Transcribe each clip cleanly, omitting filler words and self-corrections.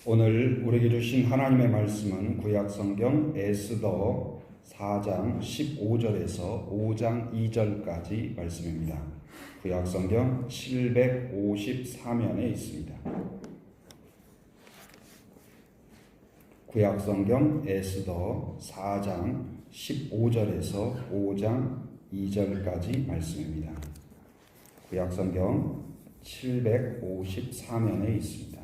오늘 우리에게 주신 하나님의 말씀은 구약성경 에스더 4장 15절에서 5장 2절까지 말씀입니다. 구약성경 754면에 있습니다. 구약성경 에스더 4장 15절에서 5장 2절까지 말씀입니다. 구약성경 754면에 있습니다.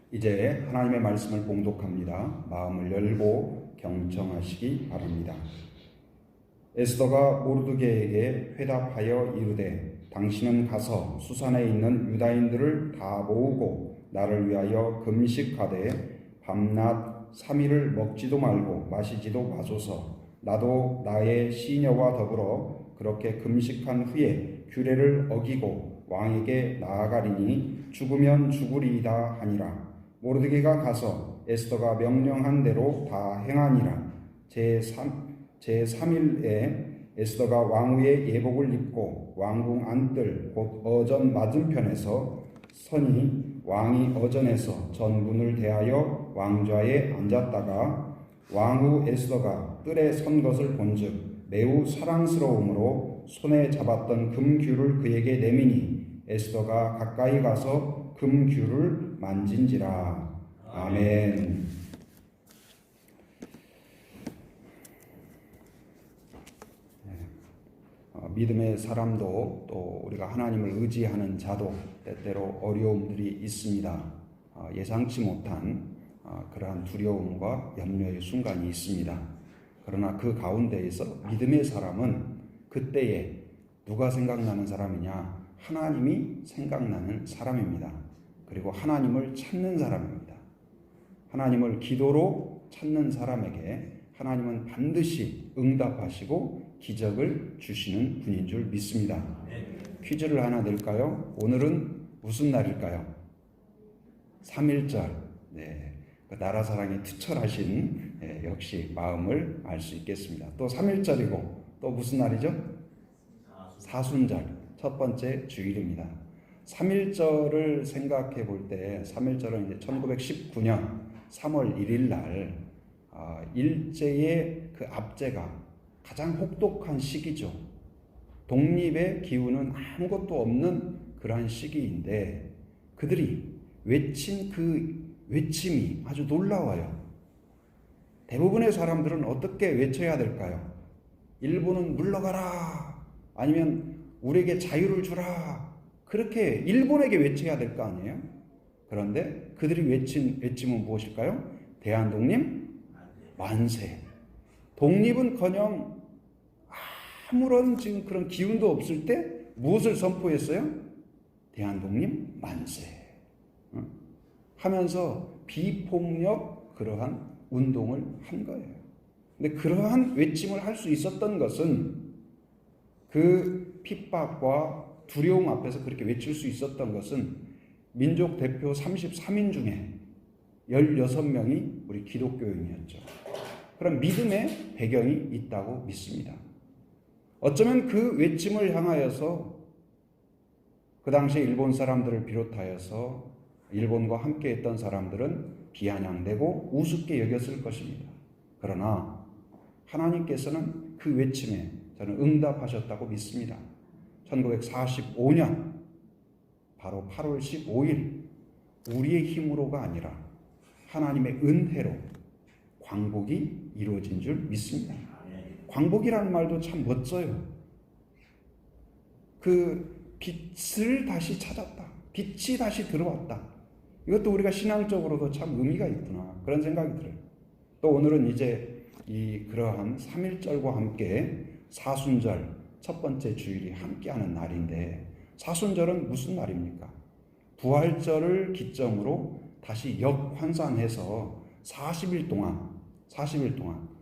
이제 하나님의 말씀을 봉독합니다. 마음을 열고 경청하시기 바랍니다. 에스더가 모르드게에게 회답하여 이르되 당신은 가서 수산에 있는 유다인들을 다 모으고 나를 위하여 금식하되 밤낮 3일을 먹지도 말고 마시지도 마소서. 나도 나의 시녀와 더불어 그렇게 금식한 후에 규례를 어기고 왕에게 나아가리니 죽으면 죽으리이다 하니라. 모르드게가 가서 에스더가 명령한 대로 다 행하니라. 제3일에 에스더가 왕후의 예복을 입고 왕궁 안뜰 곧 어전 맞은편에서 서니 왕이 어전에서 전문을 대하여 왕좌에 앉았다가 왕후 에스더가 뜰에 선 것을 본즉 매우 사랑스러움으로 손에 잡았던 금규를 그에게 내미니 에스더가 가까이 가서 금규를 만진지라. 아멘. 믿음의 사람도 또 우리가 하나님을 의지하는 자도 때때로 어려움들이 있습니다. 예상치 못한 그러한 두려움과 염려의 순간이 있습니다. 그러나 그 가운데에서 믿음의 사람은 그때에 누가 생각나는 사람이냐? 하나님이 생각나는 사람입니다. 그리고 하나님을 찾는 사람입니다. 하나님을 기도로 찾는 사람에게 하나님은 반드시 응답하시고 기적을 주시는 분인 줄 믿습니다. 퀴즈를 하나 낼까요? 오늘은 무슨 날일까요? 3.1절. 그 나라 사랑에 투철하신 역시 마음을 알 수 있겠습니다. 또 3.1절이고 또 무슨 날이죠? 사순절. 첫 번째 주일입니다. 3.1절을 생각해 볼 때 3.1절은 이제 1919년 3월 1일 날 일제의 그 압제가 가장 혹독한 시기죠. 독립의 기운은 아무것도 없는 그러한 시기인데 그들이 외친 그 외침이 아주 놀라워요. 대부분의 사람들은 어떻게 외쳐야 될까요? 일본은 물러가라, 아니면 우리에게 자유를 주라, 그렇게 일본에게 외쳐야 될 거 아니에요? 그런데 그들이 외친 외침은 무엇일까요? 대한독립 만세. 독립은커녕 아무런 지금 그런 기운도 없을 때 무엇을 선포했어요? 대한독립 만세. 하면서 비폭력 그러한 운동을 한 거예요. 근데 그러한 외침을 할 수 있었던 것은 그 핍박과 두려움 앞에서 그렇게 외칠 수 있었던 것은 민족 대표 33인 중에 16명이 우리 기독교인이었죠. 그런 믿음의 배경이 있다고 믿습니다. 어쩌면 그 외침을 향하여서 그 당시에 일본 사람들을 비롯하여서 일본과 함께 했던 사람들은 비아냥되고 우습게 여겼을 것입니다. 그러나 하나님께서는 그 외침에 저는 응답하셨다고 믿습니다. 1945년 바로 8월 15일 우리의 힘으로가 아니라 하나님의 은혜로 광복이 이루어진 줄 믿습니다. 광복이라는 말도 참 멋져요. 그 빛을 다시 찾았다. 빛이 다시 들어왔다. 이것도 우리가 신앙적으로도 참 의미가 있구나, 그런 생각이 들어요. 또 오늘은 이제 그러한 3.1절과 함께 사순절 첫 번째 주일이 함께하는 날인데, 사순절은 무슨 날입니까? 부활절을 기점으로 다시 역환산해서 40일 동안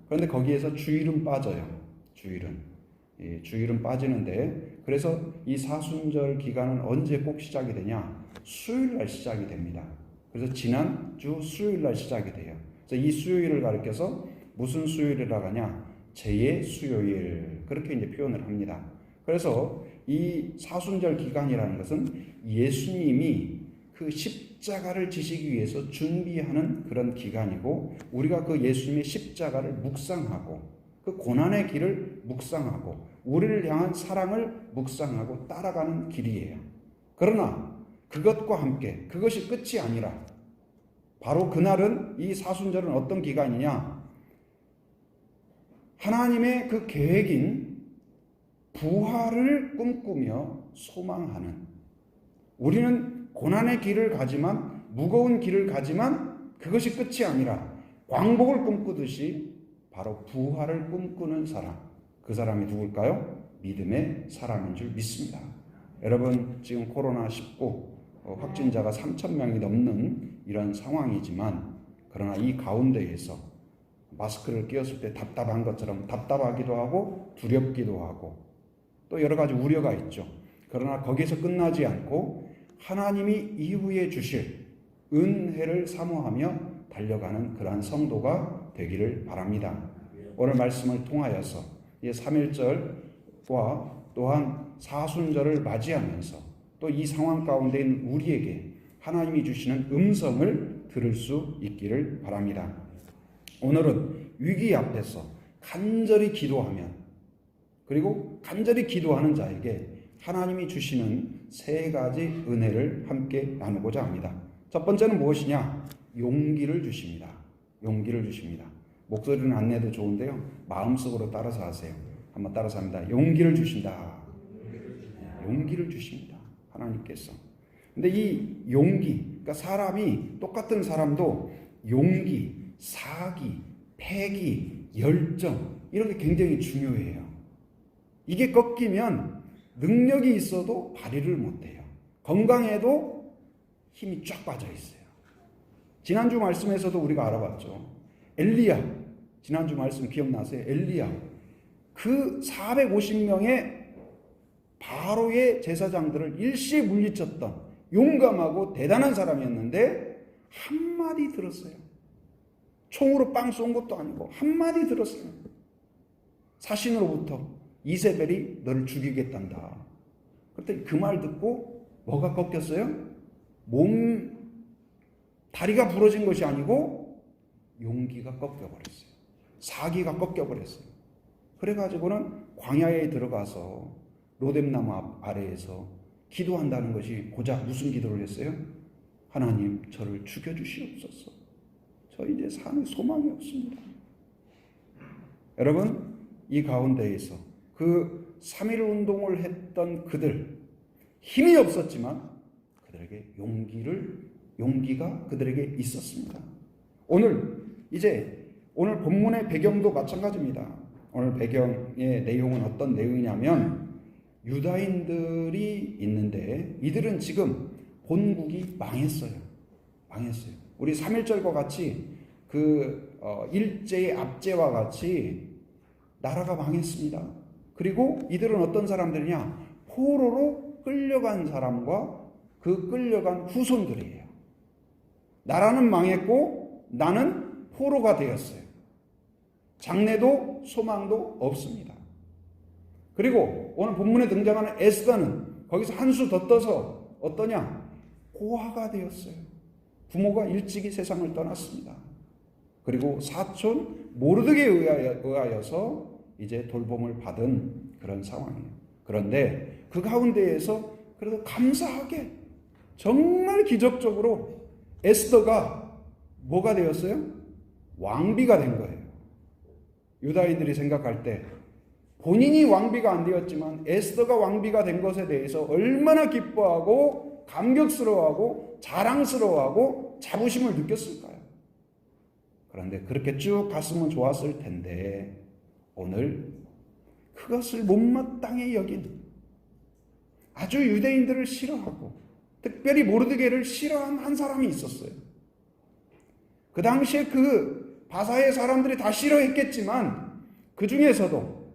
그런데 거기에서 주일은 빠져요. 주일은 빠지는데, 그래서 이 사순절 기간은 언제 꼭 시작이 되냐? 수요일 날 시작이 됩니다. 그래서 지난주 수요일 날 시작이 돼요. 그래서 이 수요일을 가리켜서 무슨 수요일이라고 하냐? 제의 수요일 그렇게 이제 표현을 합니다. 그래서 이 사순절 기간이라는 것은 예수님이 그 십자가를 지시기 위해서 준비하는 그런 기간이고 우리가 그 예수님의 십자가를 묵상하고 그 고난의 길을 묵상하고 우리를 향한 사랑을 묵상하고 따라가는 길이에요. 그러나 그것과 함께 그것이 끝이 아니라 바로 그날은 이 사순절은 어떤 기간이냐? 하나님의 그 계획인 부활을 꿈꾸며 소망하는 우리는 고난의 길을 가지만 무거운 길을 가지만 그것이 끝이 아니라 광복을 꿈꾸듯이 바로 부활을 꿈꾸는 사람 그 사람이 누굴까요? 믿음의 사람인 줄 믿습니다. 여러분 지금 코로나19 확진자가 3,000명이 넘는 이런 상황이지만 그러나 이 가운데에서 마스크를 끼웠을 때 답답한 것처럼 답답하기도 하고 두렵기도 하고 또 여러 가지 우려가 있죠. 그러나 거기서 끝나지 않고 하나님이 이후에 주실 은혜를 사모하며 달려가는 그러한 성도가 되기를 바랍니다. 오늘 말씀을 통하여서 이 3.1절과 또한 사순절을 맞이하면서 또 이 상황 가운데 있는 우리에게 하나님이 주시는 음성을 들을 수 있기를 바랍니다. 오늘은 위기 앞에서 간절히 기도하면 그리고 간절히 기도하는 자에게 하나님이 주시는 세 가지 은혜를 함께 나누고자 합니다. 첫 번째는 무엇이냐? 용기를 주십니다. 용기를 주십니다. 목소리는 안 내도 좋은데요. 마음속으로 따라서 하세요. 한번 따라서 합니다. 용기를 주신다. 용기를 주십니다. 하나님께서. 근데 이 용기, 그러니까 사람이 똑같은 사람도 용기, 사기, 패기, 열정 이런 게 굉장히 중요해요. 이게 꺾이면 능력이 있어도 발휘를 못해요. 건강해도 힘이 쫙 빠져 있어요. 지난주 말씀에서도 우리가 알아봤죠. 엘리야, 지난주 말씀 기억나세요? 엘리야, 그 450명의 바로의 제사장들을 일시에 물리쳤던 용감하고 대단한 사람이었는데 한마디 들었어요. 총으로 빵 쏜 것도 아니고 한마디 들었어요. 사신으로부터 이세벨이 너를 죽이겠단다. 그랬더니 그 말 듣고 뭐가 꺾였어요? 다리가 부러진 것이 아니고 용기가 꺾여버렸어요. 사기가 꺾여버렸어요. 그래가지고는 광야에 들어가서 로뎀나무 아래에서 기도한다는 것이 고작 무슨 기도를 했어요? 하나님 저를 죽여주시옵소서. 저 이제 사는 소망이 없습니다. 여러분 이 가운데에서 그 3.1 운동을 했던 그들 힘이 없었지만 그들에게 용기가 그들에게 있었습니다. 오늘 본문의 배경도 마찬가지입니다. 오늘 배경의 내용은 어떤 내용이냐면 유다인들이 있는데 이들은 지금 본국이 망했어요. 우리 3.1절과 같이 그 일제의 압제와 같이 나라가 망했습니다. 그리고 이들은 어떤 사람들이냐? 포로로 끌려간 사람과 그 끌려간 후손들이에요. 나라는 망했고 나는 포로가 되었어요. 장래도 소망도 없습니다. 그리고 오늘 본문에 등장하는 에스더는 거기서 한 수 더 떠서 어떠냐? 고아가 되었어요. 부모가 일찍이 세상을 떠났습니다. 그리고 사촌 모르드게에 의하여서 이제 돌봄을 받은 그런 상황이에요. 그런데 그 가운데에서 그래도 감사하게 정말 기적적으로 에스더가 뭐가 되었어요? 왕비가 된 거예요. 유다인들이 생각할 때 본인이 왕비가 안 되었지만 에스더가 왕비가 된 것에 대해서 얼마나 기뻐하고 감격스러워하고 자랑스러워하고 자부심을 느꼈을까요? 그런데 그렇게 쭉 갔으면 좋았을 텐데 오늘 그것을 못마땅히 여긴 아주 유대인들을 싫어하고 특별히 모르드게를 싫어한 한 사람이 있었어요. 그 당시에 그 바사의 사람들이 다 싫어했겠지만 그 중에서도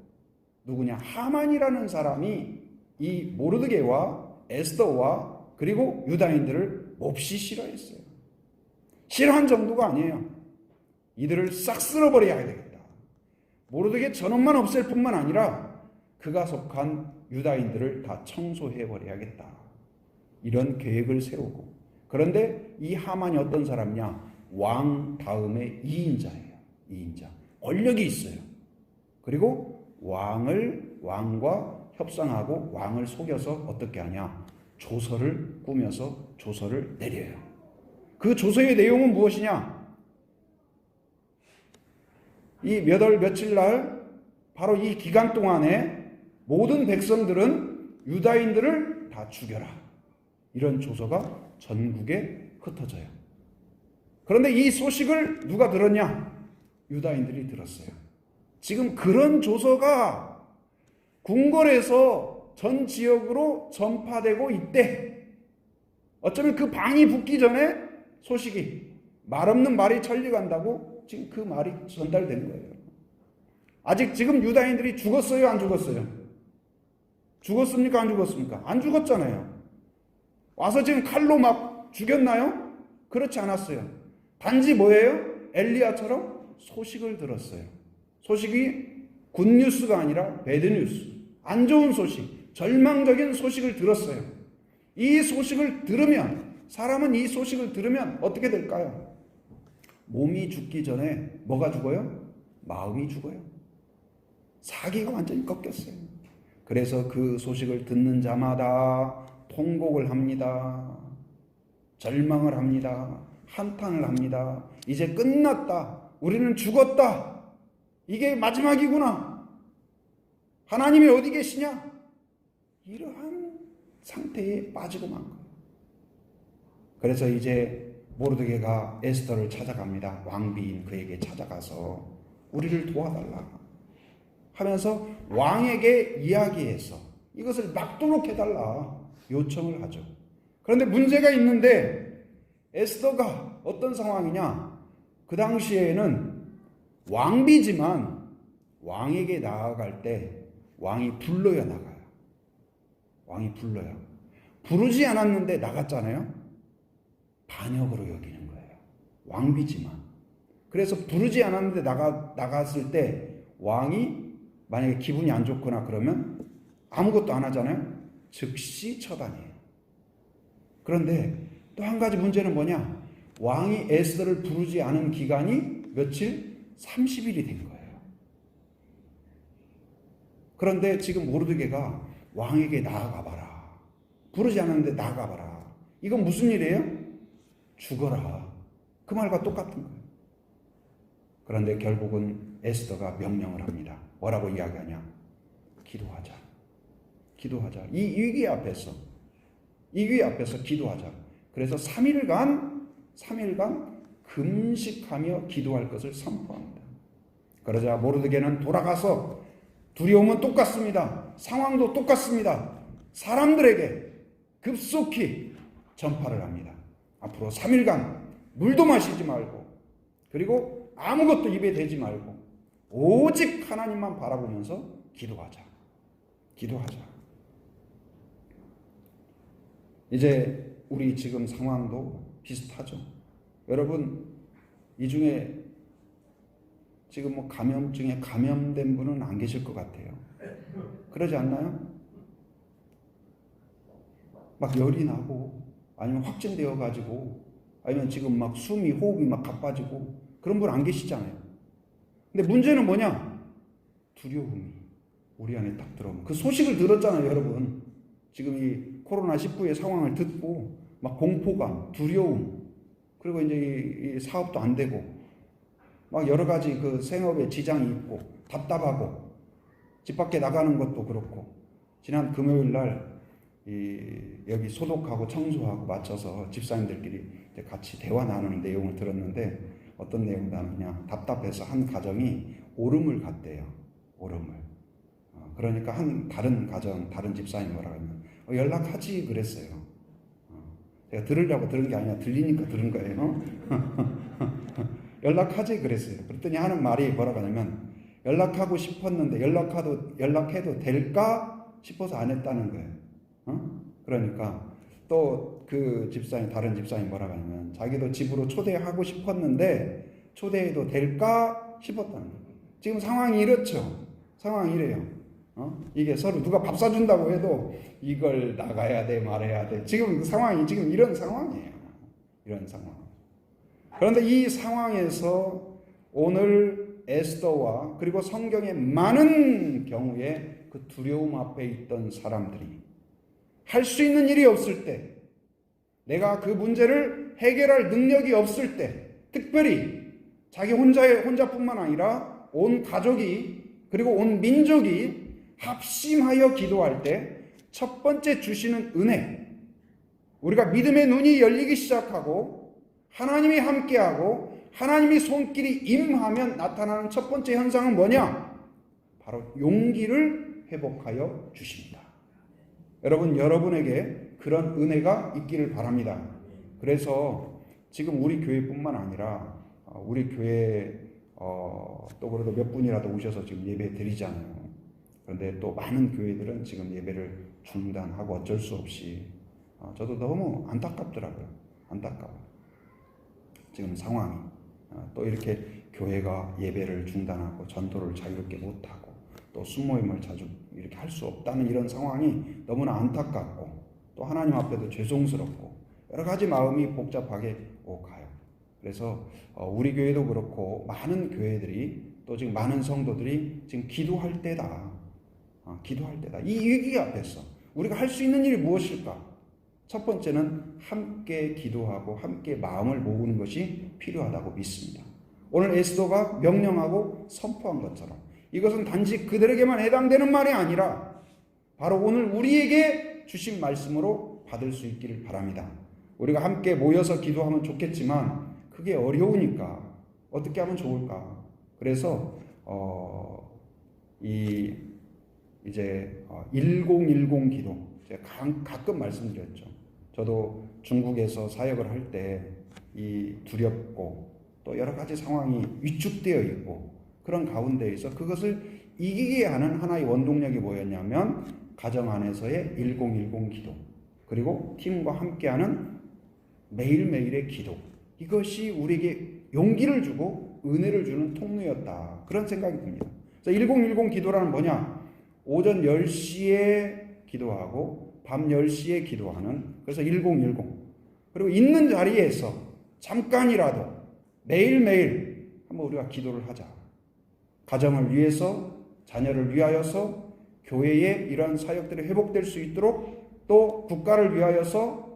누구냐? 하만이라는 사람이 이 모르드게와 에스더와 그리고 유다인들을 몹시 싫어했어요. 싫어한 정도가 아니에요. 이들을 싹 쓸어버려야 되겠다. 모르드게 전원만 없앨 뿐만 아니라 그가 속한 유다인들을 다 청소해버려야겠다. 이런 계획을 세우고, 그런데 이 하만이 어떤 사람이냐? 왕 다음에 2인자예요. 2인자. 권력이 있어요. 그리고 왕과 협상하고 왕을 속여서 어떻게 하냐? 조서를 꾸며서 조서를 내려요. 그 조서의 내용은 무엇이냐? 이 몇 월 며칠 날 바로 이 기간 동안에 모든 백성들은 유다인들을 다 죽여라. 이런 조서가 전국에 흩어져요. 그런데 이 소식을 누가 들었냐? 유다인들이 들었어요. 지금 그런 조서가 궁궐에서 전 지역으로 전파되고 있대. 어쩌면 그 방이 붙기 전에 소식이, 말없는 말이 천리간다고 지금 그 말이 전달된 거예요. 아직 지금 유다인들이 죽었어요, 안 죽었어요? 죽었습니까, 안 죽었습니까? 안 죽었잖아요. 와서 지금 칼로 막 죽였나요? 그렇지 않았어요. 단지 뭐예요? 엘리야처럼 소식을 들었어요. 소식이 굿뉴스가 아니라 배드뉴스, 안 좋은 소식, 절망적인 소식을 들었어요. 이 소식을 들으면, 사람은 이 소식을 들으면 어떻게 될까요? 몸이 죽기 전에 뭐가 죽어요? 마음이 죽어요. 사기가 완전히 꺾였어요. 그래서 그 소식을 듣는 자마다 통곡을 합니다. 절망을 합니다. 한탄을 합니다. 이제 끝났다. 우리는 죽었다. 이게 마지막이구나. 하나님이 어디 계시냐? 이러한 상태에 빠지고 만 거예요. 그래서 이제 모르드게가 에스더를 찾아갑니다. 왕비인 그에게 찾아가서 우리를 도와달라 하면서 왕에게 이야기해서 이것을 막도록 해달라 요청을 하죠. 그런데 문제가 있는데 에스더가 어떤 상황이냐? 그 당시에는 왕비지만 왕에게 나아갈 때 왕이 불러야 나가요. 왕이 불러요. 부르지 않았는데 나갔잖아요. 반역으로 여기는 거예요. 왕비지만. 그래서 부르지 않았는데 나갔을 때 왕이 만약에 기분이 안 좋거나 그러면 아무것도 안 하잖아요. 즉시 처단해요. 그런데 또 한 가지 문제는 뭐냐? 왕이 에스더를 부르지 않은 기간이 며칠? 30일이 된 거예요. 그런데 지금 모르드게가 왕에게 나아가봐라. 부르지 않았는데 나아가봐라. 이건 무슨 일이에요? 죽어라. 그 말과 똑같은 거예요. 그런데 결국은 에스더가 명령을 합니다. 뭐라고 이야기하냐? 기도하자. 기도하자. 이 위기 앞에서 기도하자. 그래서 3일간 금식하며 기도할 것을 선포합니다. 그러자 모르드게는 돌아가서 두려움은 똑같습니다. 상황도 똑같습니다. 사람들에게 급속히 전파를 합니다. 앞으로 3일간 물도 마시지 말고, 그리고 아무것도 입에 대지 말고 오직 하나님만 바라보면서 기도하자. 이제 우리 지금 상황도 비슷하죠. 여러분, 이 중에 지금 뭐 감염증에 감염된 분은 안 계실 것 같아요. 그러지 않나요? 막 열이 나고, 아니면 확진되어 가지고, 아니면 지금 막 호흡이 막 가빠지고, 그런 분 안 계시잖아요. 근데 문제는 뭐냐? 두려움이 우리 안에 딱 들어오면. 그 소식을 들었잖아요, 여러분. 지금 이 코로나19의 상황을 듣고, 막 공포감, 두려움, 그리고 이제 이 사업도 안 되고, 막 여러 가지 그 생업에 지장이 있고, 답답하고, 집 밖에 나가는 것도 그렇고, 지난 금요일 날, 여기 소독하고 청소하고 맞춰서 집사님들끼리 이제 같이 대화 나누는 내용을 들었는데, 어떤 내용 나누냐? 답답해서 한 가정이 오름을 갔대요. 오름을. 그러니까 다른 가정, 다른 집사님 뭐라 하면, 연락하지 그랬어요. 제가 들으려고 들은 게 아니라 들리니까 들은 거예요. 연락하지 그랬어요. 그랬더니 하는 말이 뭐라고 하냐면, 연락하고 싶었는데 연락해도 될까 싶어서 안 했다는 거예요. 그러니까 또 그 다른 집사님 뭐라고 하냐면, 자기도 집으로 초대하고 싶었는데 초대해도 될까 싶었다는 거예요. 지금 상황이 이렇죠. 상황이 이래요. 이게 서로 누가 밥 사준다고 해도 이걸 나가야 돼 말해야 돼. 지금 상황이 지금 이런 상황이에요. 이런 상황. 그런데 이 상황에서 오늘 에스더와 그리고 성경의 많은 경우에 그 두려움 앞에 있던 사람들이 할 수 있는 일이 없을 때, 내가 그 문제를 해결할 능력이 없을 때, 특별히 자기 혼자뿐만 아니라 온 가족이 그리고 온 민족이 합심하여 기도할 때 첫 번째 주시는 은혜, 우리가 믿음의 눈이 열리기 시작하고 하나님이 함께하고 하나님이 손길이 임하면 나타나는 첫 번째 현상은 뭐냐? 바로 용기를 회복하여 주십니다. 여러분, 여러분에게 그런 은혜가 있기를 바랍니다. 그래서 지금 우리 교회뿐만 아니라 우리 교회 또 그래도 몇 분이라도 오셔서 지금 예배 드리잖아요. 그런데 또 많은 교회들은 지금 예배를 중단하고 어쩔 수 없이 저도 너무 안타깝더라고요. 안타까워. 지금 상황이 또 이렇게 교회가 예배를 중단하고 전도를 자유롭게 못하고 또 순모임을 자주 이렇게 할 수 없다는 이런 상황이 너무나 안타깝고 또 하나님 앞에도 죄송스럽고 여러 가지 마음이 복잡하게 오가요. 그래서 우리 교회도 그렇고 많은 교회들이 또 지금 많은 성도들이 지금 기도할 때다. 기도할 때다. 이 위기 앞에서 우리가 할 수 있는 일이 무엇일까? 첫 번째는 함께 기도하고 함께 마음을 모으는 것이 필요하다고 믿습니다. 오늘 에스더가 명령하고 선포한 것처럼 이것은 단지 그들에게만 해당되는 말이 아니라 바로 오늘 우리에게 주신 말씀으로 받을 수 있기를 바랍니다. 우리가 함께 모여서 기도하면 좋겠지만 그게 어려우니까 어떻게 하면 좋을까? 그래서 이제 1010 기도 제가 가끔 말씀드렸죠. 저도 중국에서 사역을 할 때 이 두렵고 또 여러 가지 상황이 위축되어 있고 그런 가운데에서 그것을 이기게 하는 하나의 원동력이 뭐였냐면 가정 안에서의 1010 기도 그리고 팀과 함께하는 매일매일의 기도, 이것이 우리에게 용기를 주고 은혜를 주는 통로였다, 그런 생각이 듭니다. 그래서 1010 기도라는 뭐냐? 오전 10시에 기도하고 밤 10시에 기도하는, 그래서 1010. 그리고 있는 자리에서 잠깐이라도 매일매일 한번 우리가 기도를 하자. 가정을 위해서, 자녀를 위하여서, 교회의 이러한 사역들이 회복될 수 있도록, 또 국가를 위하여서,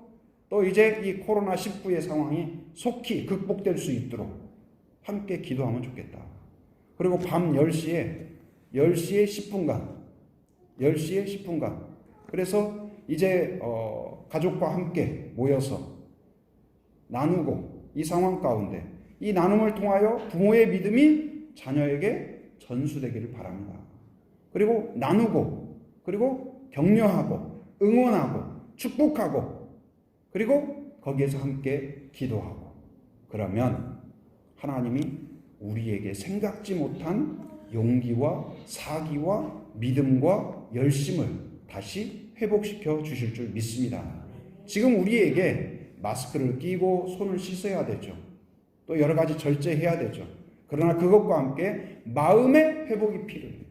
또 이제 이 코로나19의 상황이 속히 극복될 수 있도록 함께 기도하면 좋겠다. 그리고 밤 10시에 10분간 그래서 이제 가족과 함께 모여서 나누고, 이 상황 가운데 이 나눔을 통하여 부모의 믿음이 자녀에게 전수되기를 바랍니다. 그리고 나누고, 그리고 격려하고, 응원하고, 축복하고, 그리고 거기에서 함께 기도하고, 그러면 하나님이 우리에게 생각지 못한 용기와 사기와 믿음과 열심을 다시 회복시켜 주실 줄 믿습니다. 지금 우리에게 마스크를 끼고 손을 씻어야 되죠. 또 여러 가지 절제해야 되죠. 그러나 그것과 함께 마음의 회복이 필요해요.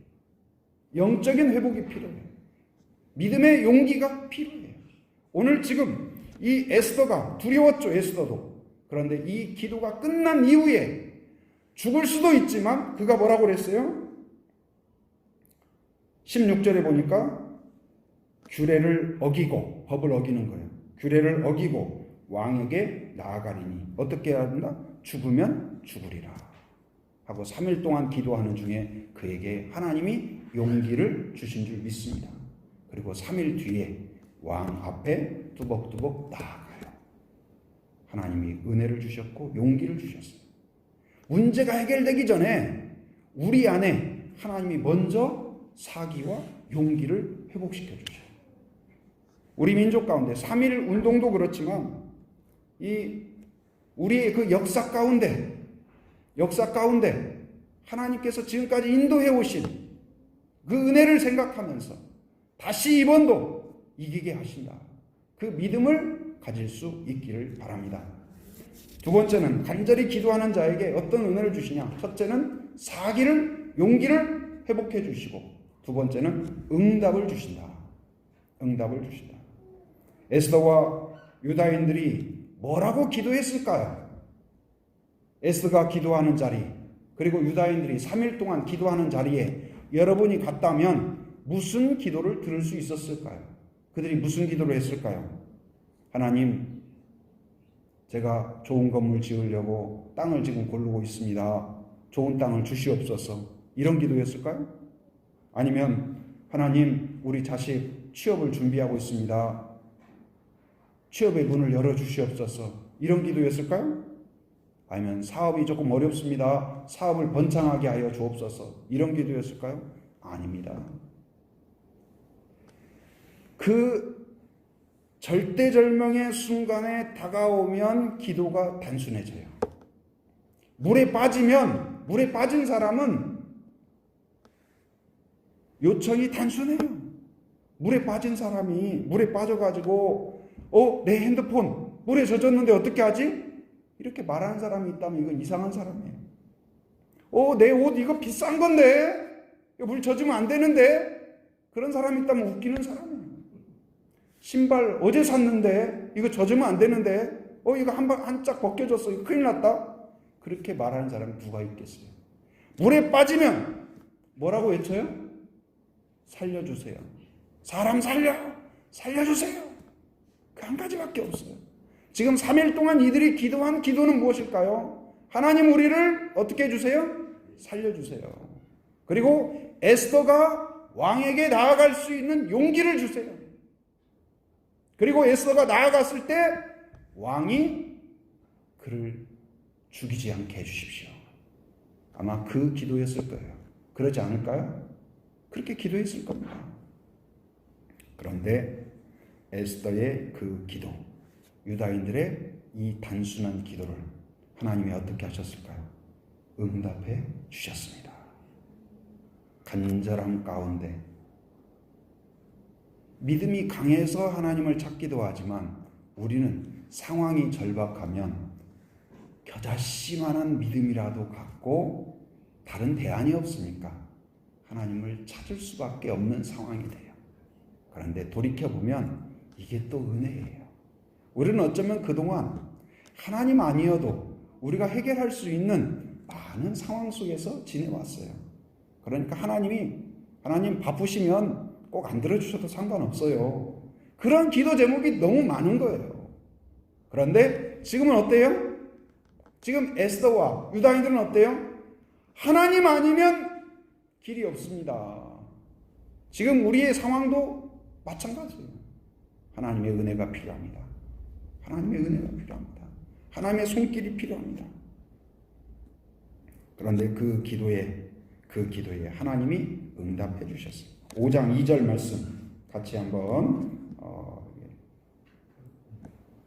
영적인 회복이 필요해요. 믿음의 용기가 필요해요. 오늘 지금 이 에스더가 두려웠죠. 에스더도. 그런데 이 기도가 끝난 이후에 죽을 수도 있지만 그가 뭐라고 그랬어요? 16절에 보니까 규례를 어기고, 법을 어기는 거예요. 규례를 어기고 왕에게 나아가리니 어떻게 해야 한다? 죽으면 죽으리라 하고 3일 동안 기도하는 중에 그에게 하나님이 용기를 주신 줄 믿습니다. 그리고 3일 뒤에 왕 앞에 뚜벅뚜벅 나아가요. 하나님이 은혜를 주셨고 용기를 주셨어요. 문제가 해결되기 전에 우리 안에 하나님이 먼저 사기와 용기를 회복시켜 주셔요. 우리 민족 가운데 3.1 운동도 그렇지만 우리의 그 역사 가운데 하나님께서 지금까지 인도해 오신 그 은혜를 생각하면서 다시 이번도 이기게 하신다, 그 믿음을 가질 수 있기를 바랍니다. 두 번째는 간절히 기도하는 자에게 어떤 은혜를 주시냐? 첫째는 사기를 용기를 회복해 주시고, 두 번째는 응답을 주신다. 응답을 주신다. 에스더와 유다인들이 뭐라고 기도했을까요? 에스더가 기도하는 자리, 그리고 유다인들이 3일 동안 기도하는 자리에 여러분이 갔다면 무슨 기도를 들을 수 있었을까요? 그들이 무슨 기도를 했을까요? 하나님, 제가 좋은 건물 지으려고 땅을 지금 고르고 있습니다. 좋은 땅을 주시옵소서. 이런 기도였을까요? 아니면 하나님, 우리 자식 취업을 준비하고 있습니다. 취업의 문을 열어주시옵소서. 이런 기도였을까요? 아니면 사업이 조금 어렵습니다. 사업을 번창하게 하여 주옵소서. 이런 기도였을까요? 아닙니다. 그 절대절명의 순간에 다가오면 기도가 단순해져요. 물에 빠진 사람은 요청이 단순해요. 물에 빠진 사람이 물에 빠져가지고 내 핸드폰 물에 젖었는데 어떻게 하지? 이렇게 말하는 사람이 있다면 이건 이상한 사람이에요. 내 옷 이거 비싼 건데 물 젖으면 안 되는데, 그런 사람이 있다면 웃기는 사람이에요. 신발 어제 샀는데 이거 젖으면 안 되는데 이거 한 짝 벗겨졌어. 이거 큰일 났다. 그렇게 말하는 사람이 누가 있겠어요? 물에 빠지면 뭐라고 외쳐요? 살려주세요. 사람 살려주세요. 그 한 가지밖에 없어요. 지금 3일 동안 이들이 기도한 기도는 무엇일까요? 하나님, 우리를 어떻게 해주세요? 살려주세요. 그리고 에스더가 왕에게 나아갈 수 있는 용기를 주세요. 그리고 에스더가 나아갔을 때 왕이 그를 죽이지 않게 해주십시오. 아마 그 기도였을 거예요. 그러지 않을까요? 그렇게 기도했을 겁니다. 그런데 에스더의 그 기도, 유다인들의 이 단순한 기도를 하나님이 어떻게 하셨을까요? 응답해 주셨습니다. 간절함 가운데 믿음이 강해서 하나님을 찾기도 하지만, 우리는 상황이 절박하면 겨자씨만한 믿음이라도 갖고 다른 대안이 없으니까 하나님을 찾을 수밖에 없는 상황이 돼요. 그런데 돌이켜보면 이게 또 은혜예요. 우리는 어쩌면 그동안 하나님 아니어도 우리가 해결할 수 있는 많은 상황 속에서 지내왔어요. 그러니까 하나님 바쁘시면 꼭 안 들어주셔도 상관없어요. 그런 기도 제목이 너무 많은 거예요. 그런데 지금은 어때요? 지금 에스더와 유다인들은 어때요? 하나님 아니면 길이 없습니다. 지금 우리의 상황도 마찬가지예요. 하나님의 은혜가 필요합니다. 하나님의 은혜가 필요합니다. 하나님의 손길이 필요합니다. 그런데 그 기도에 하나님이 응답해 주셨어요. 5장 2절 말씀 같이 한번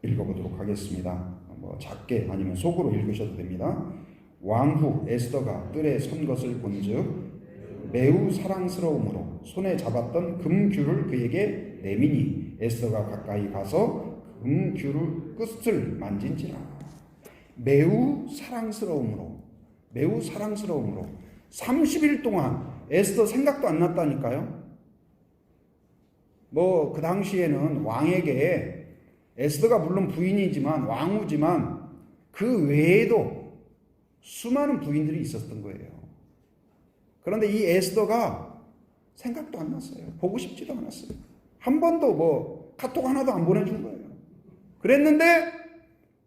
읽어보도록 하겠습니다. 작게 아니면 속으로 읽으셔도 됩니다. 왕후 에스더가 뜰에 선 것을 본즉 매우 사랑스러움으로 손에 잡았던 금귤을 그에게 내미니 에스더가 가까이 가서 금귤을 끝을 만진지라. 매우 사랑스러움으로 30일 동안 에스더 생각도 안 났다니까요. 그 당시에는 왕에게 에스더가 물론 부인이지만 왕후지만 그 외에도 수많은 부인들이 있었던 거예요. 그런데 이 에스더가 생각도 안 났어요. 보고 싶지도 않았어요. 한 번도 카톡 하나도 안 보내준 거예요. 그랬는데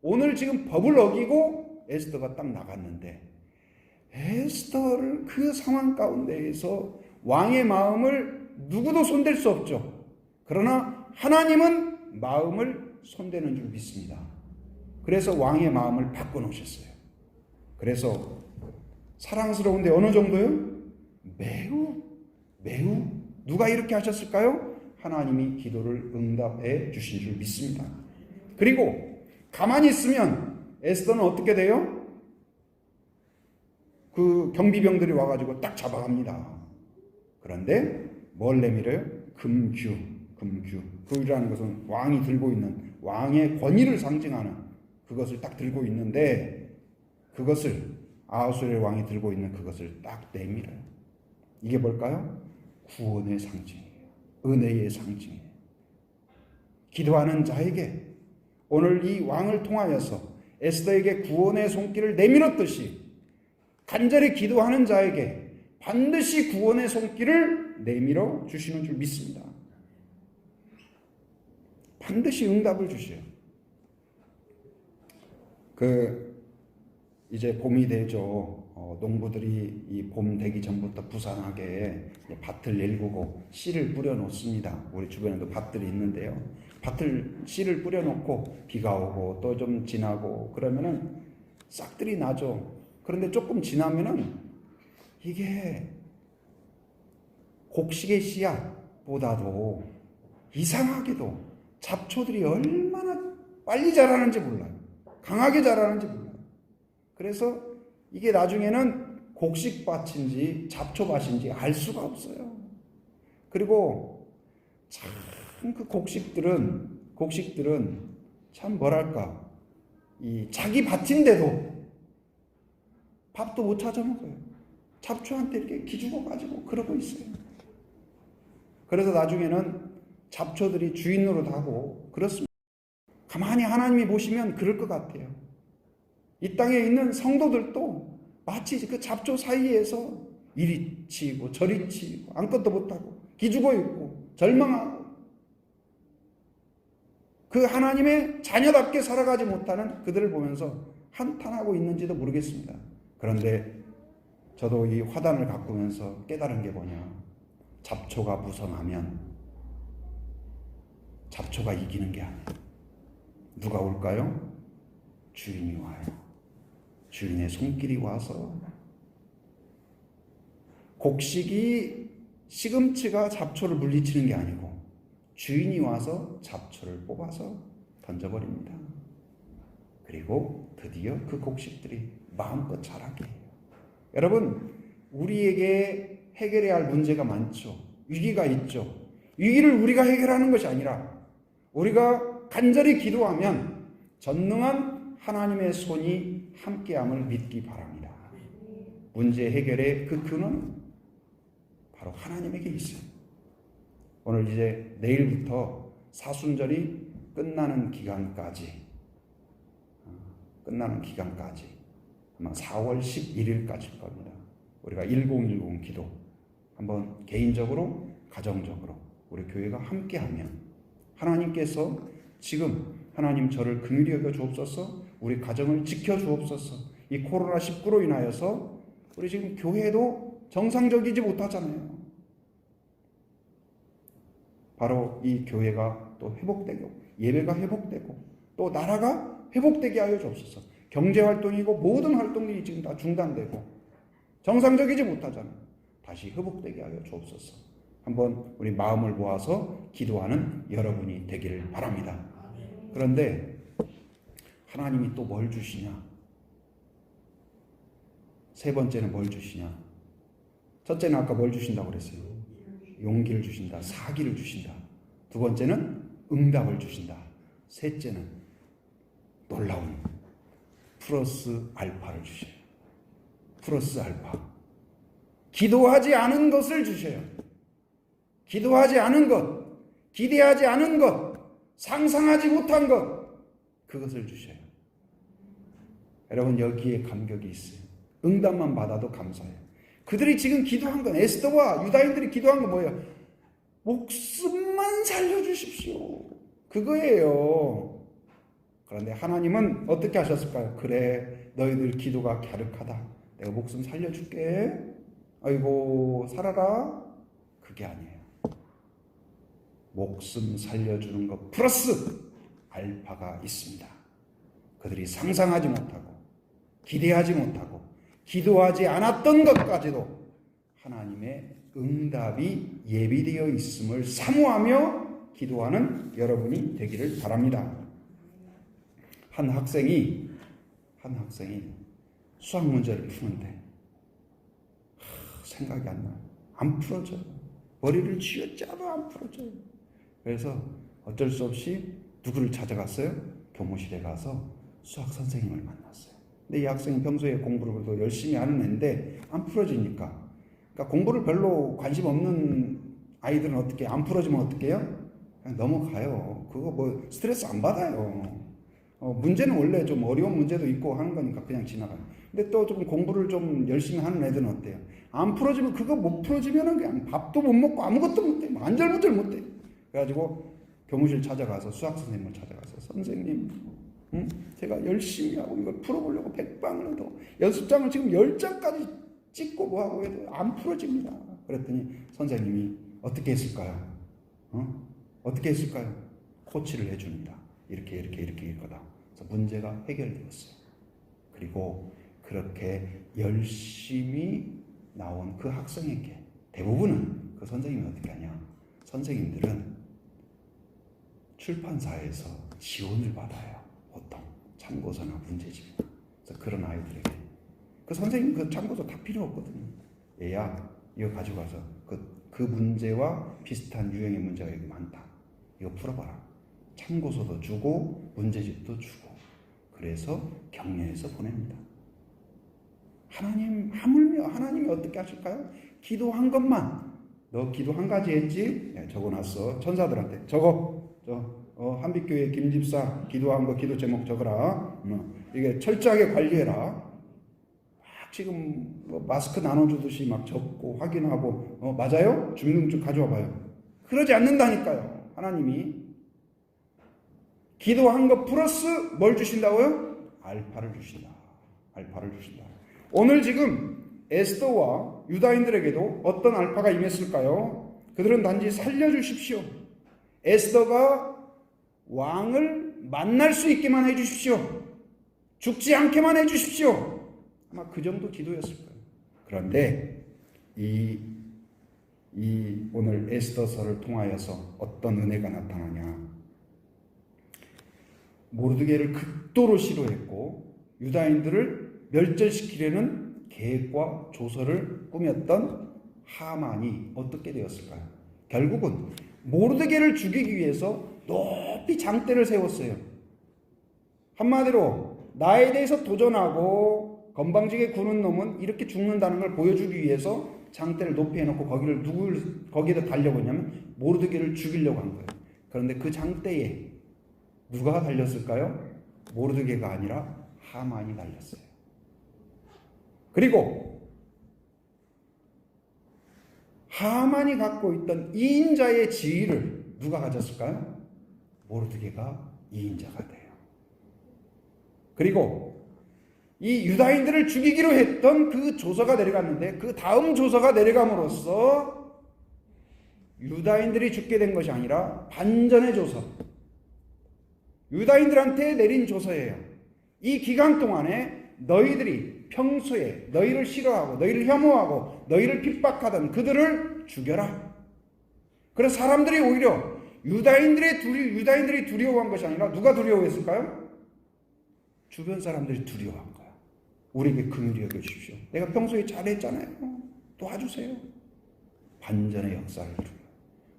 오늘 지금 법을 어기고 에스더가 딱 나갔는데, 에스더를 그 상황 가운데에서 왕의 마음을 누구도 손댈 수 없죠. 그러나 하나님은 마음을 손대는 줄 믿습니다. 그래서 왕의 마음을 바꿔놓으셨어요. 그래서 사랑스러운데 어느 정도요? 매우 누가 이렇게 하셨을까요? 하나님이 기도를 응답해 주신 줄 믿습니다. 그리고 가만히 있으면 에스더는 어떻게 돼요? 그 경비병들이 와가지고 딱 잡아갑니다. 그런데 뭘 내밀어요? 금규. 금이라는 것은 왕이 들고 있는 왕의 권위를 상징하는 그것을 딱 들고 있는데, 그것을 아하수의 왕이 들고 있는 그것을 딱 내밀어요. 이게 뭘까요? 구원의 상징이에요. 은혜의 상징이에요. 기도하는 자에게 오늘 이 왕을 통하여서 에스더에게 구원의 손길을 내밀었듯이 간절히 기도하는 자에게 반드시 구원의 손길을 내밀어 주시는 줄 믿습니다. 반드시 응답을 주셔요. 이제 봄이 되죠. 농부들이 이 봄 되기 전부터 부산하게 밭을 일구고 씨를 뿌려 놓습니다. 우리 주변에도 밭들이 있는데요. 씨를 뿌려 놓고 비가 오고 또 좀 지나고 그러면은 싹들이 나죠. 그런데 조금 지나면은 이게 곡식의 씨앗보다도 이상하게도 잡초들이 얼마나 빨리 자라는지 몰라요. 강하게 자라는지 몰라요. 그래서 이게 나중에는 곡식밭인지 잡초밭인지 알 수가 없어요. 그리고 참 그 곡식들은 참 뭐랄까, 이 자기 밭인데도 밥도 못 찾아 먹어요. 잡초한테 이렇게 기죽어 가지고 그러고 있어요. 그래서 나중에는 잡초들이 주인 노릇하고 그렇습니다. 가만히 하나님이 보시면 그럴 것 같아요. 이 땅에 있는 성도들도 마치 그 잡초 사이에서 이리 치이고 저리 치이고 아무것도 못하고 기죽어 있고 절망하고 그 하나님의 자녀답게 살아가지 못하는 그들을 보면서 한탄하고 있는지도 모르겠습니다. 그런데 저도 이 화단을 가꾸면서 깨달은 게 뭐냐, 잡초가 무성하면 잡초가 이기는 게 아니에요. 누가 올까요? 주인이 와요. 주인의 손길이 와서 곡식이 시금치가 잡초를 물리치는 게 아니고 주인이 와서 잡초를 뽑아서 던져버립니다. 그리고 드디어 그 곡식들이 마음껏 자라게 해요. 여러분, 우리에게 해결해야 할 문제가 많죠. 위기가 있죠. 위기를 우리가 해결하는 것이 아니라 우리가 간절히 기도하면 전능한 하나님의 손이 함께함을 믿기 바랍니다. 문제 해결의 그 근원은 바로 하나님에게 있어요. 오늘 이제 내일부터 사순절이 끝나는 기간까지 아마 4월 11일까지일 겁니다. 우리가 1010 기도 한번 개인적으로 가정적으로 우리 교회가 함께하면 하나님께서 지금 하나님 저를 긍휼히 여겨 주옵소서, 우리 가정을 지켜 주옵소서. 이 코로나19로 인하여서 우리 지금 교회도 정상적이지 못하잖아요. 바로 이 교회가 또 회복되고 예배가 회복되고 또 나라가 회복되게 하여 주옵소서. 경제활동이고 모든 활동들이 지금 다 중단되고 정상적이지 못하잖아요. 다시 회복되게 하여 주옵소서. 한번 우리 마음을 모아서 기도하는 여러분이 되기를 바랍니다. 그런데 하나님이 또 뭘 주시냐? 세 번째는 뭘 주시냐? 첫째는 아까 뭘 주신다고 그랬어요? 용기를 주신다. 사기를 주신다. 두 번째는 응답을 주신다. 셋째는 놀라운 플러스 알파를 주셔요. 플러스 알파. 기도하지 않은 것을 주셔요. 기도하지 않은 것, 기대하지 않은 것, 상상하지 못한 것, 그것을 주셔요. 여러분, 여기에 감격이 있어요. 응답만 받아도 감사해요. 그들이 지금 기도한 건, 에스더와 유다인들이 기도한 건 뭐예요? 목숨만 살려주십시오. 그거예요. 그런데 하나님은 어떻게 하셨을까요? 그래, 너희들 기도가 갸륵하다. 내가 목숨 살려줄게. 아이고, 살아라. 그게 아니에요. 목숨 살려주는 것 플러스 알파가 있습니다. 그들이 상상하지 못하고 기대하지 못하고 기도하지 않았던 것까지도 하나님의 응답이 예비되어 있음을 사모하며 기도하는 여러분이 되기를 바랍니다. 한 학생이 수학 문제를 푸는데 생각이 안 나요. 안 풀어져요. 머리를 쥐어짜도 안 풀어져요. 그래서 어쩔 수 없이 누구를 찾아갔어요? 교무실에 가서 수학 선생님을 만났어요. 근데 이 학생이 평소에 공부를 열심히 하는 애인데 안 풀어지니까 그러니까 공부를 별로 관심 없는 아이들은 어떻게 안 풀어지면 어떻게 해요? 그냥 넘어가요. 그거 뭐 스트레스 안 받아요. 문제는 원래 좀 어려운 문제도 있고 하는 거니까 그냥 지나가요. 근데 또 좀 공부를 좀 열심히 하는 애들은 어때요? 안 풀어지면 그거 못 풀어지면은 그냥 밥도 못 먹고 아무것도 못 해. 안절부절 못 해. 그래가지고 교무실 찾아가서 수학 선생님을 찾아가서 선생님, 제가 열심히 하고 이걸 풀어보려고 백방으로도 연습장을 지금 10장까지 찍고 뭐하고 해도 안 풀어집니다. 그랬더니 선생님이 어떻게 했을까요? 어떻게 했을까요? 코치를 해줍니다. 이렇게 거다. 그래서 문제가 해결되었어요. 그리고 그렇게 열심히 나온 그 학생에게 대부분은 그 선생님이 어떻게 하냐? 선생님들은 출판사에서 지원을 받아요. 보통 참고서나 문제집이나. 그래서 그런 아이들에게 그 선생님 그 참고서 다 필요 없거든요. 얘야 이거 가지고 가서 그 문제와 비슷한 유형의 문제가 여기 많다. 이거 풀어봐라. 참고서도 주고 문제집도 주고 그래서 격려해서 보냅니다. 하나님 하물며 하나님이 어떻게 하실까요? 기도한 것만 너 기도 한 가지 했지? 네, 적어놨어. 천사들한테 적어. 한빛교회 김집사 기도한 거 기도 제목 적어라. 이게 철저하게 관리해라. 막 지금 마스크 나눠주듯이 막 적고 확인하고 맞아요? 주민등록 가져와 봐요. 그러지 않는다니까요. 하나님이 기도한 거 플러스 뭘 주신다고요? 알파를 주신다. 알파를 주신다. 오늘 지금 에스더와 유다인들에게도 어떤 알파가 임했을까요? 그들은 단지 살려주십시오. 에스더가 왕을 만날 수 있게만 해주십시오. 죽지 않게만 해주십시오. 아마 그 정도 기도였을 거예요. 그런데 이 오늘 에스더서를 통하여서 어떤 은혜가 나타나냐? 모르드게를 극도로 싫어했고 유다인들을 멸절시키려는 계획과 조서를 꾸몄던 하만이 어떻게 되었을까요? 결국은 모르드게를 죽이기 위해서 높이 장대를 세웠어요. 한마디로 나에 대해서 도전하고 건방지게 구는 놈은 이렇게 죽는다는 걸 보여주기 위해서 장대를 높이 해놓고 거기에다 달려고 했냐면 모르드게를 죽이려고 한 거예요. 그런데 그 장대에 누가 달렸을까요? 모르드게가 아니라 하만이 달렸어요. 그리고 하만이 갖고 있던 이인자의 지위를 누가 가졌을까요? 모르드게가 이인자가 돼요. 그리고 이 유다인들을 죽이기로 했던 그 조서가 내려갔는데 그 다음 조서가 내려감으로써 유다인들이 죽게 된 것이 아니라 반전의 조서, 유다인들한테 내린 조서예요. 이 기간 동안에 너희들이 평소에 너희를 싫어하고 너희를 혐오하고 너희를 핍박하던 그들을 죽여라. 그래서 사람들이 오히려 유다인들이 두려워한 것이 아니라 누가 두려워했을까요? 주변 사람들이 두려워한 거야. 우리에게 긍휼히 여겨주십시오. 내가 평소에 잘했잖아요. 도와주세요. 반전의 역사를 두려.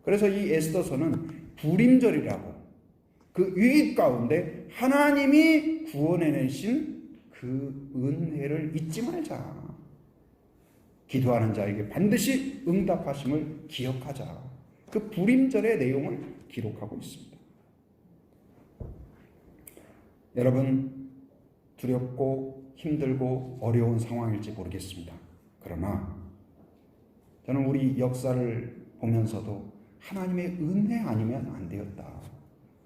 그래서 이 에스더서는 불임절이라고 그 위기 가운데 하나님이 구원해내신 그 은혜를 잊지 말자. 기도하는 자에게 반드시 응답하심을 기억하자. 그 불임절의 내용을 기록하고 있습니다. 여러분, 두렵고 힘들고 어려운 상황일지 모르겠습니다. 그러나 저는 우리 역사를 보면서도 하나님의 은혜 아니면 안 되었다.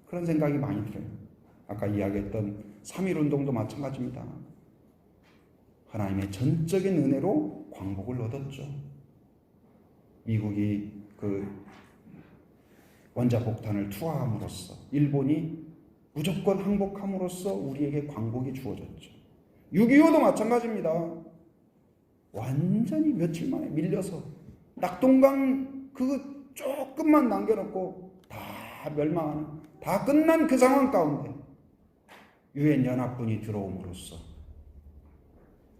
그런 생각이 많이 들어요. 아까 이야기했던 3.1운동도 마찬가지입니다. 하나님의 전적인 은혜로 광복을 얻었죠. 미국이 그 원자폭탄을 투하함으로써 일본이 무조건 항복함으로써 우리에게 광복이 주어졌죠. 6.25도 마찬가지입니다. 완전히 며칠 만에 밀려서 낙동강 그 조금만 남겨놓고 다 멸망하는, 다 끝난 그 상황 가운데 유엔 연합군이 들어옴으로써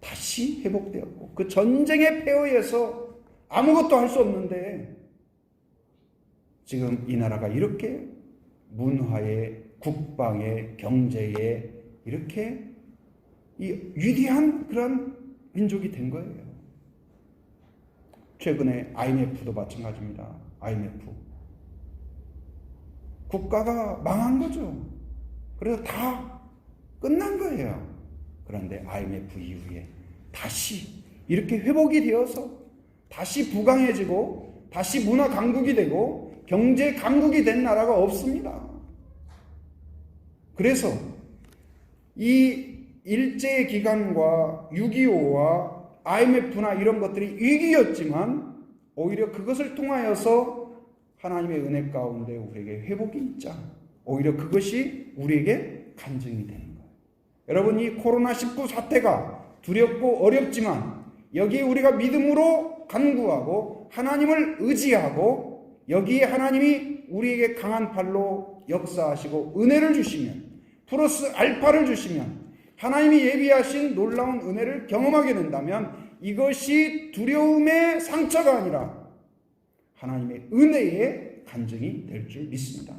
다시 회복되었고 그 전쟁의 폐허에서 아무것도 할 수 없는데 지금 이 나라가 이렇게 문화에, 국방에, 경제에 이렇게 이 위대한 그런 민족이 된 거예요. 최근에 IMF도 마찬가지입니다. IMF. 국가가 망한 거죠. 그래서 다 끝난 거예요. 그런데 IMF 이후에 다시 이렇게 회복이 되어서 다시 부강해지고 다시 문화 강국이 되고 경제 강국이 된 나라가 없습니다. 그래서 이 일제 기간과 6.25와 IMF나 이런 것들이 위기였지만 오히려 그것을 통하여서 하나님의 은혜 가운데 우리에게 회복이 있자. 오히려 그것이 우리에게 간증이 되는 거예요. 여러분, 이 코로나19 사태가 두렵고 어렵지만 여기에 우리가 믿음으로 간구하고 하나님을 의지하고 여기에 하나님이 우리에게 강한 팔로 역사하시고 은혜를 주시면 플러스 알파를 주시면 하나님이 예비하신 놀라운 은혜를 경험하게 된다면 이것이 두려움의 상처가 아니라 하나님의 은혜의 간증이 될 줄 믿습니다.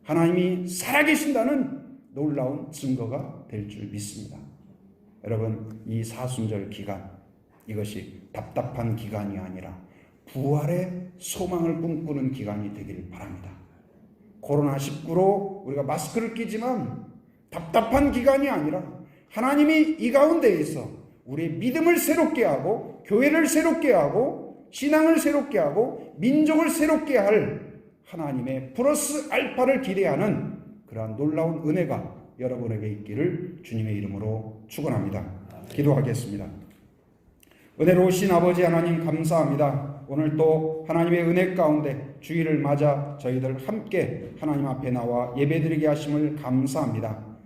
하나님이 살아계신다는 놀라운 증거가 될 줄 믿습니다. 여러분, 이 사순절 기간, 이것이 답답한 기간이 아니라 부활의 소망을 꿈꾸는 기간이 되길 바랍니다. 코로나19로 우리가 마스크를 끼지만 답답한 기간이 아니라 하나님이 이 가운데에서 우리의 믿음을 새롭게 하고 교회를 새롭게 하고 신앙을 새롭게 하고 민족을 새롭게 할 하나님의 플러스 알파를 기대하는 그러한 놀라운 은혜가 여러분에게 있기를 주님의 이름으로 축원합니다. 기도하겠습니다. 은혜로우신 아버지 하나님 감사합니다. 오늘 또 하나님의 은혜 가운데 주일을 맞아 저희들 함께 하나님 앞에 나와 예배드리게 하심을 감사합니다.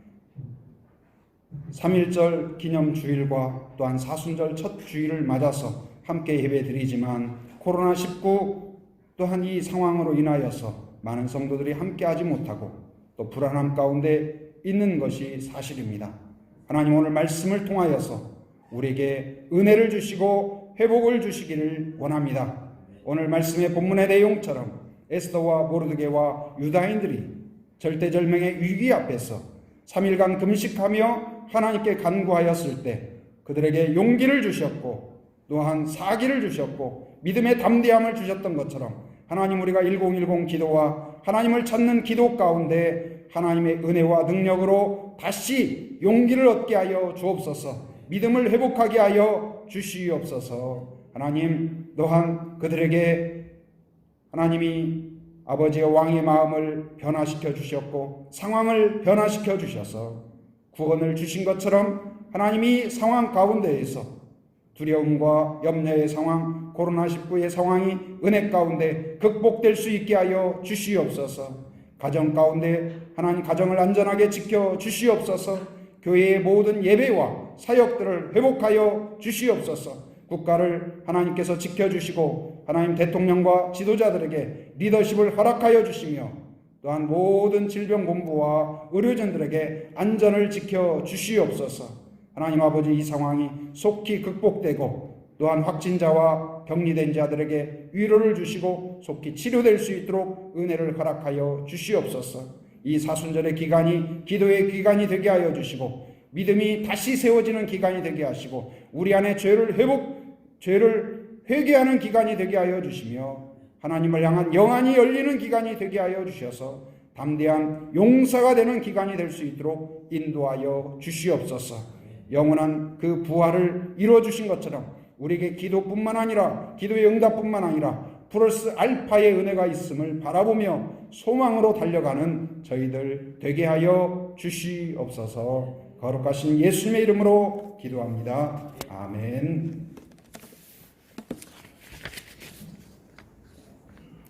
3.1절 기념 주일과 또한 사순절 첫 주일을 맞아서 함께 예배드리지만 코로나19 또한 이 상황으로 인하여서 많은 성도들이 함께하지 못하고 또 불안함 가운데 있는 것이 사실입니다. 하나님, 오늘 말씀을 통하여서 우리에게 은혜를 주시고 회복을 주시기를 원합니다. 오늘 말씀의 본문의 내용처럼 에스더와 모르드게와 유다인들이 절대절명의 위기 앞에서 3일간 금식하며 하나님께 간구하였을 때 그들에게 용기를 주셨고 또한 사기를 주셨고 믿음의 담대함을 주셨던 것처럼 하나님, 우리가 1010 기도와 하나님을 찾는 기도 가운데 하나님의 은혜와 능력으로 다시 용기를 얻게 하여 주옵소서. 믿음을 회복하게 하여 주시옵소서. 하나님, 또한 그들에게 하나님이 아버지의 왕의 마음을 변화시켜 주셨고 상황을 변화시켜 주셔서 구원을 주신 것처럼 하나님이 상황 가운데에서 두려움과 염려의 상황, 코로나19의 상황이 은혜 가운데 극복될 수 있게 하여 주시옵소서. 가정 가운데 하나님 가정을 안전하게 지켜 주시옵소서. 교회의 모든 예배와 사역들을 회복하여 주시옵소서. 국가를 하나님께서 지켜주시고 하나님 대통령과 지도자들에게 리더십을 허락하여 주시며 또한 모든 질병본부와 의료진들에게 안전을 지켜 주시옵소서. 하나님 아버지, 이 상황이 속히 극복되고 또한 확진자와 격리된 자들에게 위로를 주시고 속히 치료될 수 있도록 은혜를 허락하여 주시옵소서. 이 사순절의 기간이 기도의 기간이 되게 하여 주시고 믿음이 다시 세워지는 기간이 되게 하시고 우리 안에 죄를 회개하는 기간이 되게 하여 주시며 하나님을 향한 영안이 열리는 기간이 되게 하여 주셔서 담대한 용사가 되는 기간이 될 수 있도록 인도하여 주시옵소서. 영원한 그 부활을 이루어 주신 것처럼 우리에게 기도뿐만 아니라 기도의 응답뿐만 아니라 플러스 알파의 은혜가 있음을 바라보며 소망으로 달려가는 저희들 되게 하여 주시옵소서. 거룩하신 예수님의 이름으로 기도합니다. 아멘.